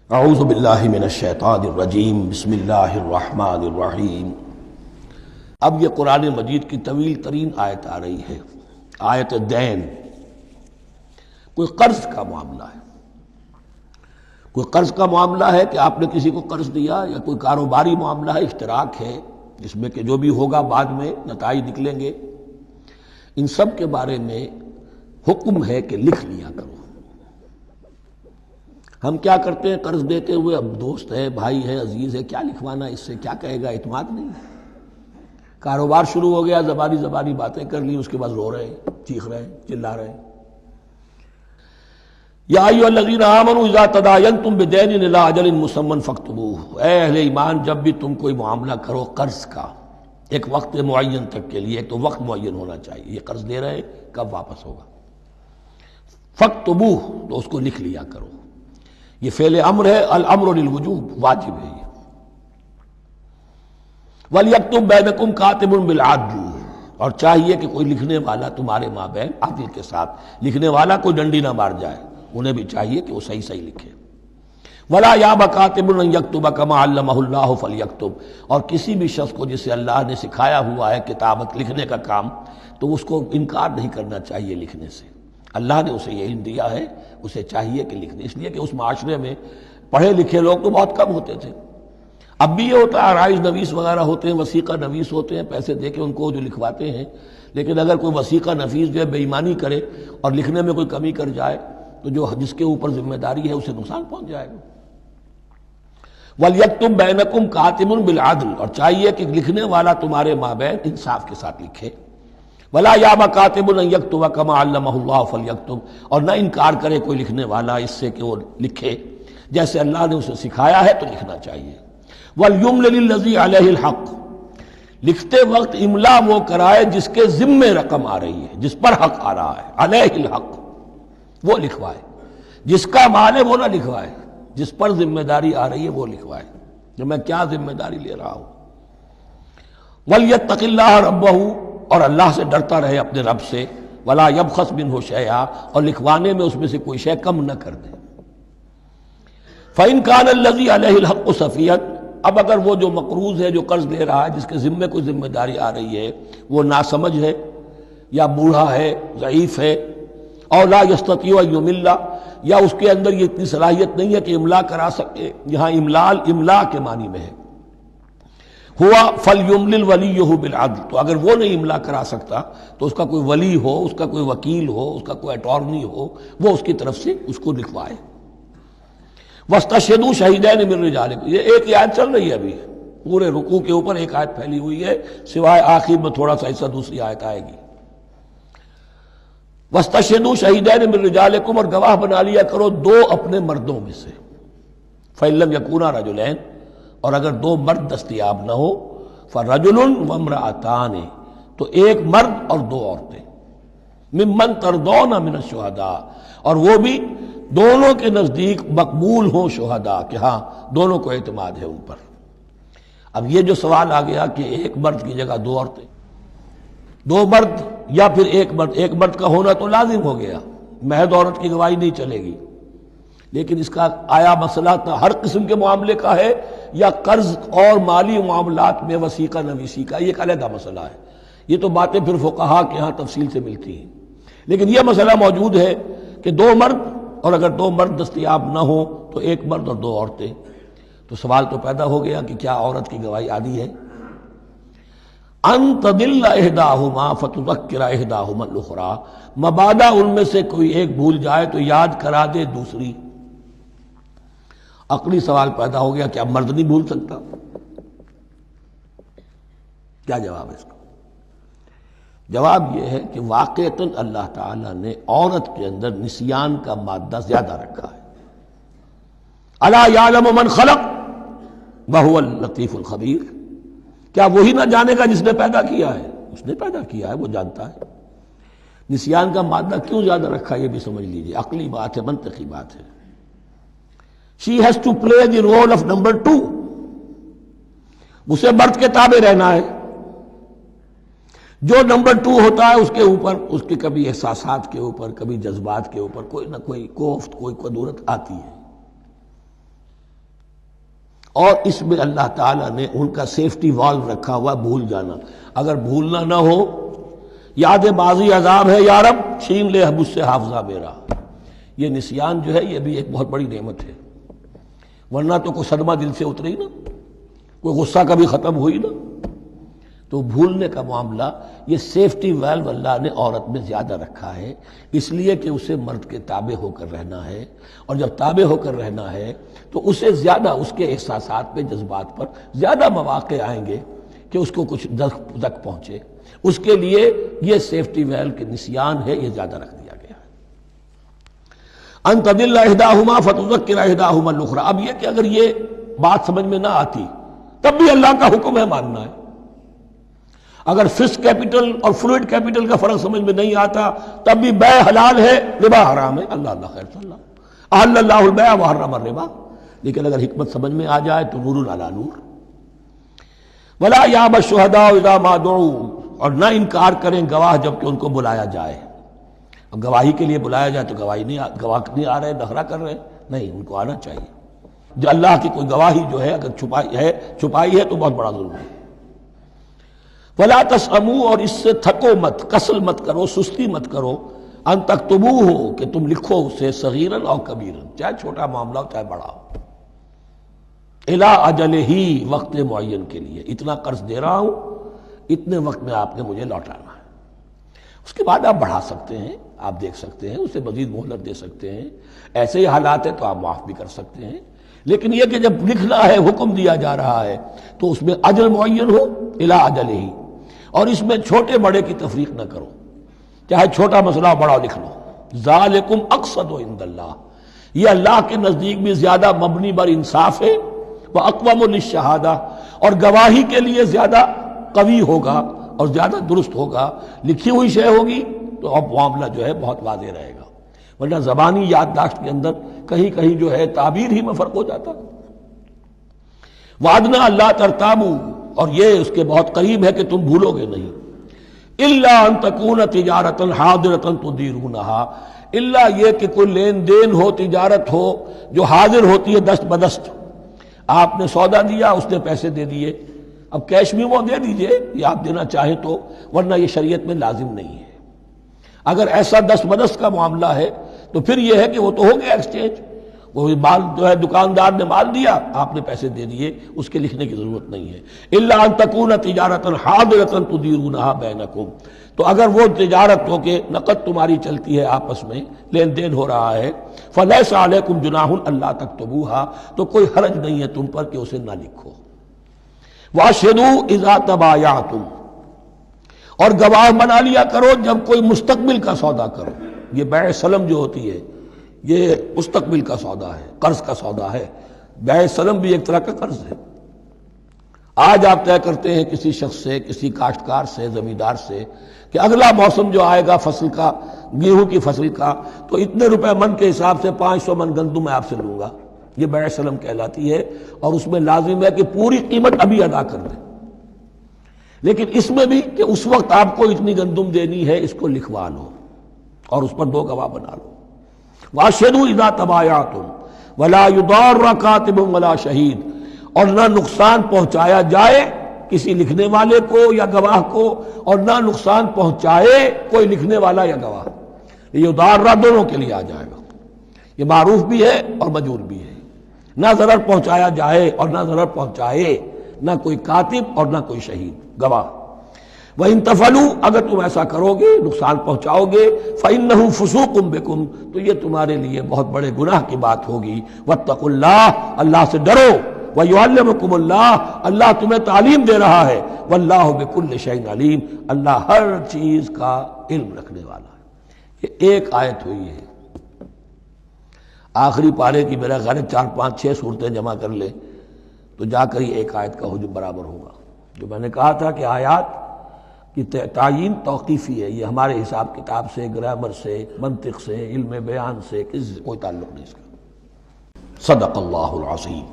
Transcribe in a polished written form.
اعوذ باللہ من الشیطان الرجیم بسم اللہ الرحمن الرحیم۔ اب یہ قرآن مجید کی طویل ترین آیت آ رہی ہے، آیت دین۔ کوئی قرض کا معاملہ ہے، کوئی قرض کا معاملہ ہے کہ آپ نے کسی کو قرض دیا، یا کوئی کاروباری معاملہ ہے، اشتراک ہے جس میں کہ جو بھی ہوگا بعد میں نتائج نکلیں گے۔ ان سب کے بارے میں حکم ہے کہ لکھ لیا کرو۔ ہم کیا کرتے ہیں قرض دیتے ہوئے، اب دوست ہے، بھائی ہے، عزیز ہے، کیا لکھوانا، اس سے کیا کہے گا، اعتماد نہیں ہے۔ کاروبار شروع ہو گیا، زبانی باتیں کر لی، اس کے بعد رو رہے ہیں، چیخ رہے ہیں، چلا رہے ہیں۔ یا ایھا الذین آمنوا اذا تداینتم بدین الی اجل مسمى فاکتبوہ، اے اہل ایمان جب بھی تم کوئی معاملہ کرو قرض کا ایک وقت معین تک کے لیے، ایک تو وقت معین ہونا چاہیے، یہ قرض دے رہے ہیں کب واپس ہوگا، فاکتبوہ تو اس کو لکھ لیا کرو۔ یہ فعل امر ہے، الامر للوجوب، واجب ہے یہ۔ وَلْيَكْتُبْ بَيْنَكُمْ كَاتِبٌ بِالْعَدْلِ، اور چاہیے کہ کوئی لکھنے والا تمہارے مابین عدل کے ساتھ، لکھنے والا کوئی ڈنڈی نہ مار جائے، انہیں بھی چاہیے کہ وہ صحیح صحیح لکھے۔ وَلَا يَأْبَ كَاتِبٌ أَن يَكْتُبَ كَمَا عَلَّمَهُ اللَّهُ فَلْيَكْتُبْ، اور کسی بھی شخص کو جسے اللہ نے سکھایا ہوا ہے کتابت لکھنے کا کام، تو اس کو انکار نہیں کرنا چاہیے لکھنے سے۔ اللہ نے اسے یہ علم دیا ہے، اسے چاہیے کہ لکھنے، اس لیے کہ اس معاشرے میں پڑھے لکھے لوگ تو بہت کم ہوتے تھے۔ اب بھی یہ ہوتا ہے، عرائض نویس وغیرہ ہوتے ہیں، وثیقہ نویس ہوتے ہیں، پیسے دے کے ان کو جو لکھواتے ہیں، لیکن اگر کوئی وثیقہ نویس جو ہے بے ایمانی کرے اور لکھنے میں کوئی کمی کر جائے تو جو جس کے اوپر ذمہ داری ہے اسے نقصان پہنچ جائے گا۔ وَلْيَكْتُبْ بَيْنَكُمْ كَاتِبٌ بِالْعَدْلِ، اور چاہیے کہ لکھنے والا تمہارے مابین انصاف کے ساتھ لکھے۔ وَلَا يَأْبَ كَاتِبٌ أَن يَكْتُبَ كَمَا عَلَّمَهُ اللَّهُ فَلْيَكْتُبْ، اور نہ انکار کرے کوئی لکھنے والا اس سے کہ وہ لکھے جیسے اللہ نے اسے سکھایا ہے، تو لکھنا چاہیے۔ وَلْيُمْلِلِ الَّذِي عَلَيْهِ الْحَقُّ، لکھتے وقت املا وہ کرائے جس کے ذمے رقم آ رہی ہے، جس پر حق آ رہا ہے، علیہ الحق، وہ لکھوائے۔ جس کا مال ہے وہ نہ لکھوائے، جس پر ذمہ داری آ رہی ہے وہ لکھوائے، کہ میں کیا ذمہ داری لے رہا ہوں۔ وَلْيَتَّقِ اللَّهَ رَبَّهُ، اور اللہ سے ڈرتا رہے اپنے رب سے۔ وَلَا يَبْخَسْ مِنْهُ شَيْئًا، اور لکھوانے میں اس میں سے کوئی شے کم نہ کر دے۔ فَإِنْ كَانَ الَّذِي عَلَيْهِ الْحَقُّ سَفِيهًا، اب اگر وہ جو مقروض ہے، جو قرض لے رہا ہے، جس کے ذمے کوئی ذمہ داری آ رہی ہے، وہ ناسمجھ ہے یا بوڑھا ہے، ضعیف ہے، اور لا يستطيع ان يمل، یا اس کے اندر یہ اتنی صلاحیت نہیں ہے کہ املا کرا سکے، یہاں املا کے معنی میں ہے، ہوا فَلْيُمْلِلْ وَلِيُّهُ بِالْعَدْلِ، تو اگر وہ نہیں املا کرا سکتا تو اس کا کوئی ولی ہو، اس کا کوئی وکیل ہو، اس کا کوئی اٹارنی ہو، وہ اس کی طرف سے اس کو لکھوائے۔ وَاسْتَشْهِدُوا شَهِيدَيْنِ مِن رِجَالِكُمْ، یہ ایک آیت چل رہی ہے، ابھی پورے رکوع کے اوپر ایک آیت پھیلی ہوئی ہے، سوائے آخر میں تھوڑا سا حصہ دوسری آیت آئے گی۔ وَاسْتَشْهِدُوا شَهِيدَيْنِ مِن رِجَالِكُمْ، اور گواہ بنا لیا کرو دو اپنے مردوں میں سے۔ فَإِن لَّمْ يَكُونَا رَجُلَيْنِ، اور اگر دو مرد دستیاب نہ ہو، فَرَجُلٌ وَامْرَأَتَانِ، تو ایک مرد اور دو عورتیں، ممن ترضون من الشہداء، اور وہ بھی دونوں کے نزدیک مقبول ہوں شہداء، کہ ہاں دونوں کو اعتماد ہے ان پر۔ اب یہ جو سوال آ گیا کہ ایک مرد کی جگہ دو عورتیں، دو مرد یا پھر ایک مرد کا ہونا تو لازم ہو گیا، محض عورت کی گواہی نہیں چلے گی، لیکن اس کا آیا مسئلہ ہر قسم کے معاملے کا ہے یا قرض اور مالی معاملات میں وثیقہ نویسی کا، یہ ایک علیحدہ مسئلہ ہے۔ یہ تو باتیں پھر فقہا کے ہاں تفصیل سے ملتی ہیں، لیکن یہ مسئلہ موجود ہے کہ دو مرد، اور اگر دو مرد دستیاب نہ ہو تو ایک مرد اور دو عورتیں، تو سوال تو پیدا ہو گیا کہ کیا عورت کی گواہی عادی ہے؟ ان تضل احداہما فتذکر احداہما الاخری، مبادا ان میں سے کوئی ایک بھول جائے تو یاد کرا دے دوسری۔ عقلی سوال پیدا ہو گیا، کیا مرد نہیں بھول سکتا؟ کیا جواب ہے اس کا؟ جواب یہ ہے کہ واقعتاً اللہ تعالیٰ نے عورت کے اندر نسیان کا مادہ زیادہ رکھا ہے۔ الا یعلم من خلق وهو اللطیف الخبیر، کیا وہی نہ جانے گا جس نے پیدا کیا ہے؟ اس نے پیدا کیا ہے، وہ جانتا ہے۔ نسیان کا مادہ کیوں زیادہ رکھا یہ بھی سمجھ لیجیے، عقلی بات ہے، منطقی بات ہے۔ She has to play the role of number 2، اسے مرد کے تابع رہنا ہے۔ جو نمبر 2 ہوتا ہے اس کے اوپر، اس کے کبھی احساسات کے اوپر، کبھی جذبات کے اوپر کوئی نہ کوئی کوفت، کوئی قدورت آتی ہے۔ اور اس میں اللہ تعالیٰ نے ان کا سیفٹی والو رکھا ہوا بھول جانا. اگر بھولنا نہ ہو، یاد ماضی عذاب ہے یا رب چھین لے مجھ سے حافظہ میرا. یہ نسیان جو ہے یہ بھی ایک بہت بڑی نعمت ہے، ورنہ تو کوئی صدمہ دل سے اتری نا، کوئی غصہ کبھی ختم ہوئی نا. تو بھولنے کا معاملہ یہ سیفٹی ویلو اللہ نے عورت میں زیادہ رکھا ہے، اس لیے کہ اسے مرد کے تابع ہو کر رہنا ہے، اور جب تابع ہو کر رہنا ہے تو اسے زیادہ اس کے احساسات پہ، جذبات پر زیادہ مواقع آئیں گے کہ اس کو کچھ زخم پہنچے. اس کے لیے یہ سیفٹی ویل کے نسیان ہے، یہ زیادہ رکھ دیا گیا ہے. ان تضل احداہما فتذکر احداہما الاخری. اب یہ کہ اگر یہ بات سمجھ میں نہ آتی تب بھی اللہ کا حکم ہے ماننا ہے. اگر فسک کیپٹل اور فلوئڈ کیپٹل کا فرق سمجھ میں نہیں آتا تب بھی بے حلال ہے، ربا حرام ہے. اللہ خیر صلی اللہ احل اللہ البیع وحرم الربا. لیکن اگر حکمت سمجھ میں آ جائے تو نور علی نور. ولا یاب الشہداء اذا ما دعوا. اور نہ انکار کریں گواہ جب کہ ان کو بلایا جائے. اب گواہی کے لیے بلایا جائے تو گواہ نہیں آ رہے، نخرہ کر رہے، نہیں، ان کو آنا چاہیے. جو اللہ کی کوئی گواہی جو ہے اگر چھپائی ہے تو بہت بڑا ظلم ہے. ولا تسأموا. اور اس سے تھکو مت، کسل مت کرو، سستی مت کرو. ان تکتبوہ کہ تم لکھو اسے صغیراً اور کبیراً، چاہے چھوٹا معاملہ ہو چاہے بڑا ہو. الی اجلہ ہی، وقت معین کے لیے. اتنا قرض دے رہا ہوں، اتنے وقت میں آپ نے مجھے لوٹانا ہے. اس کے بعد آپ بڑھا سکتے ہیں، آپ دیکھ سکتے ہیں، اسے مزید مہلت دے سکتے ہیں. ایسے ہی حالات ہیں تو آپ معاف بھی کر سکتے ہیں. لیکن یہ کہ جب لکھنا ہے، حکم دیا جا رہا ہے تو اس میں اجل معین ہو، الی اجلہ ہی. اور اس میں چھوٹے بڑے کی تفریق نہ کرو، چاہے چھوٹا مسئلہ بڑا لکھ لو. ذالکم اقسط عند اللہ. یہ اللہ کے نزدیک بھی زیادہ مبنی بر انصاف ہے. واقوم للشہادہ. اور گواہی کے لیے زیادہ قوی ہوگا اور زیادہ درست ہوگا. لکھی ہوئی شے ہوگی تو اب معاملہ جو ہے بہت واضح رہے گا، ورنہ زبانی یادداشت کے اندر کہیں کہیں جو ہے تعبیر ہی میں فرق ہو جاتا. وعدنا اللہ ترتابوا. اور یہ اس کے بہت قریب ہے کہ تم بھولو گے نہیں. الا ان تکون تجارۃ حاضرۃ تدیرونھا. الا یہ کہ کوئی لین دین ہو، تجارت ہو جو حاضر ہوتی ہے دست بدست. آپ نے سودا دیا، اس نے پیسے دے دیے. اب کیش بھی وہ دے دیجئے یا آپ دینا چاہیں تو، ورنہ یہ شریعت میں لازم نہیں ہے. اگر ایسا دست بدست کا معاملہ ہے تو پھر یہ ہے کہ وہ تو ہو گیا ایکسچینج. وہ مال جو ہے دکاندار نے مال دیا، آپ نے پیسے دے دیے، اس کے لکھنے کی ضرورت نہیں ہے. الا ان تکون تجارۃ حاضرۃ تدیرونھا بینکم. تو اگر وہ تجارت ہو کہ نقد تمہاری چلتی ہے، آپس میں لین دین ہو رہا ہے، فلیس علیکم جناح الا تکتبوھا. تو کوئی حرج نہیں ہے تم پر کہ اسے نہ لکھو. واشہدوا اذا تبایعتم. اور گواہ بنا لیا کرو جب کوئی مستقبل کا سودا کرو. یہ بیع سلم جو ہوتی ہے یہ مستقبل کا سودا ہے، قرض کا سودا ہے. بیع سلم بھی ایک طرح کا قرض ہے. آج آپ طے کرتے ہیں کسی شخص سے، کسی کاشتکار سے، زمیندار سے کہ اگلا موسم جو آئے گا فصل کا، گیہوں کی فصل کا، تو اتنے روپے من کے حساب سے 500 من گندم میں آپ سے لوں گا. یہ بیع سلم کہلاتی ہے، اور اس میں لازم ہے کہ پوری قیمت ابھی ادا کر دیں. لیکن اس میں بھی کہ اس وقت آپ کو اتنی گندم دینی ہے، اس کو لکھوا لو اور اس پر 2 گواہ بنا لو. واشہدوا اذا تبایعتم ولا یضار کاتب ولا شہید. اور نہ نقصان پہنچایا جائے کسی لکھنے والے کو یا گواہ کو، اور نہ نقصان پہنچائے کوئی لکھنے والا یا گواہ. یہ یضار دونوں کے لیے آ جائے گا. یہ معروف بھی ہے اور مجرور بھی ہے. نہ ضرر پہنچایا جائے اور نہ ضرر پہنچائے، نہ کوئی کاتب اور نہ کوئی شہید گواہ. وَإِن تَفْعَلُوا. اگر تم ایسا کرو گے، نقصان پہنچاؤ گے، فَإِنَّهُ فُسُوقٌ بِكُمْ. تو یہ تمہارے لیے بہت بڑے گناہ کی بات ہوگی. وَاتَّقُوا اللَّهَ. اللہ سے ڈرو. وَيُعَلِّمُكُمُ اللَّهُ. اللہ تمہیں تعلیم دے رہا ہے. وَاللَّهُ بِكُلِّ شَيْءٍ عَلِيمٌ. اللہ ہر چیز کا علم رکھنے والا ہے. یہ ایک آیت ہوئی ہے. آخری پارے کی میرا غالب 4 5 6 صورتیں جمع کر لے تو جا کر ہی ایک آیت کا حجم برابر ہوگا. جو میں نے کہا تھا کہ آیات کی تعیین توقیفی ہے، یہ ہمارے حساب کتاب سے، گرامر سے، منطق سے، علم بیان سے کوئی تعلق نہیں اس کا. صدق اللہ العظیم.